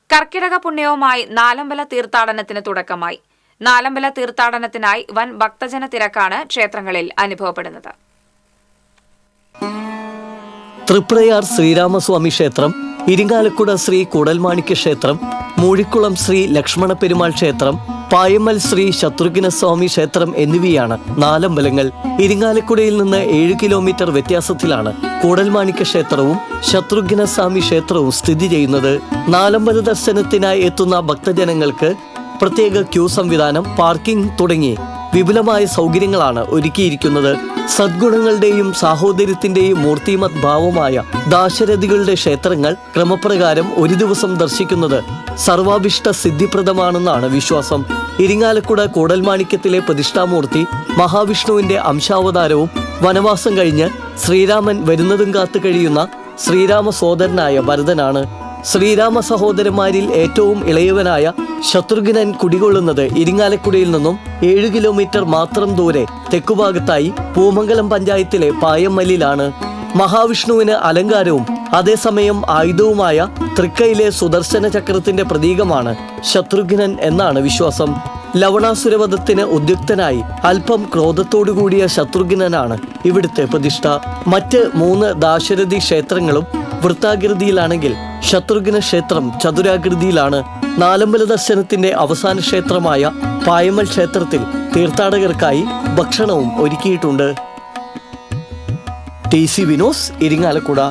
കർക്കിടക പുണ്യവുമായി നാലമ്പല തീർത്ഥാടനത്തിന് തുടക്കമായി. നാലമ്പല തീർത്ഥാടനത്തിനായി വൻ ഭക്തജന തിരക്കാണ് ക്ഷേത്രങ്ങളിൽ അനുഭവപ്പെടുന്നത്. തൃപ്രയാർ ശ്രീരാമസ്വാമി ക്ഷേത്രം, ഇരിങ്ങാലക്കുട ശ്രീ കൂടൽമാണിക്യ ക്ഷേത്രം, മൂഴിക്കുളം ശ്രീ ലക്ഷ്മണ പെരുമാൾ ക്ഷേത്രം, പായമ്മൽ ശ്രീ ശത്രുഘ്നസ്വാമി ക്ഷേത്രം എന്നിവയാണ് നാലമ്പലങ്ങൾ. ഇരിങ്ങാലക്കുടയിൽ നിന്ന് 7 കിലോമീറ്റർ വ്യത്യാസത്തിലാണ് കൂടൽമാണിക്യ ക്ഷേത്രവും ശത്രുഘ്നസ്വാമി ക്ഷേത്രവും സ്ഥിതി ചെയ്യുന്നത്. നാലമ്പല ദർശനത്തിനായി എത്തുന്ന ഭക്തജനങ്ങൾക്ക് പ്രത്യേക ക്യൂ സംവിധാനം, പാർക്കിംഗ് തുടങ്ങി വിപുലമായ സൗകര്യങ്ങളാണ് ഒരുക്കിയിരിക്കുന്നത്. സദ്ഗുണങ്ങളുടെയും സാഹോദര്യത്തിന്റെയും മൂർത്തിമത് ഭാവമായ ദാശരഥികളുടെ ക്ഷേത്രങ്ങൾ ക്രമപ്രകാരം ഒരു ദിവസം ദർശിക്കുന്നത് സർവാഭിഷ്ട സിദ്ധിപ്രദമാണെന്നാണ് വിശ്വാസം. ഇരിങ്ങാലക്കുട കൂടൽമാണിക്യത്തിലെ പ്രതിഷ്ഠാമൂർത്തി മഹാവിഷ്ണുവിന്റെ അംശാവതാരവും വനവാസം കഴിഞ്ഞ് ശ്രീരാമൻ വരുന്നതും കാത്തു കഴിയുന്ന ശ്രീരാമ സോദരനായ ഭരതനാണ്. ശ്രീരാമ സഹോദരന്മാരിൽ ഏറ്റവും ഇളയവനായ ശത്രുഘ്നൻ കുടികൊള്ളുന്നത് ഇരിങ്ങാലക്കുടയിൽ നിന്നും 7 കിലോമീറ്റർ മാത്രം ദൂരെ തെക്കുഭാഗത്തായി പൂമംഗലം പഞ്ചായത്തിലെ പായമ്മലിലാണ്. മഹാവിഷ്ണുവിന് അലങ്കാരവും അതേസമയം ആയുധവുമായ തൃക്കൈയിലെ സുദർശന ചക്രത്തിന്റെ പ്രതീകമാണ് ശത്രുഘ്നൻ എന്നാണ് വിശ്വാസം. ലവണാസുരവധത്തിന് ഉദ്യുക്തനായി അല്പം ക്രോധത്തോടുകൂടിയ ശത്രുഘ്നനാണ് ഇവിടുത്തെ പ്രതിഷ്ഠ. മറ്റ് 3 ദാശരഥി ക്ഷേത്രങ്ങളും വൃത്താകൃതിയിലാണെങ്കിൽ ശത്രുഘ്ന ക്ഷേത്രം ചതുരാകൃതിയിലാണ്. നാലമ്പല ദർശനത്തിന്റെ അവസാന ക്ഷേത്രമായ പായമ്മൽ ക്ഷേത്രത്തിൽ തീർത്ഥാടകർക്കായി ഭക്ഷണവും ഒരുക്കിയിട്ടുണ്ട്. TC വിനോസ്, ഇരിങ്ങാലക്കുട.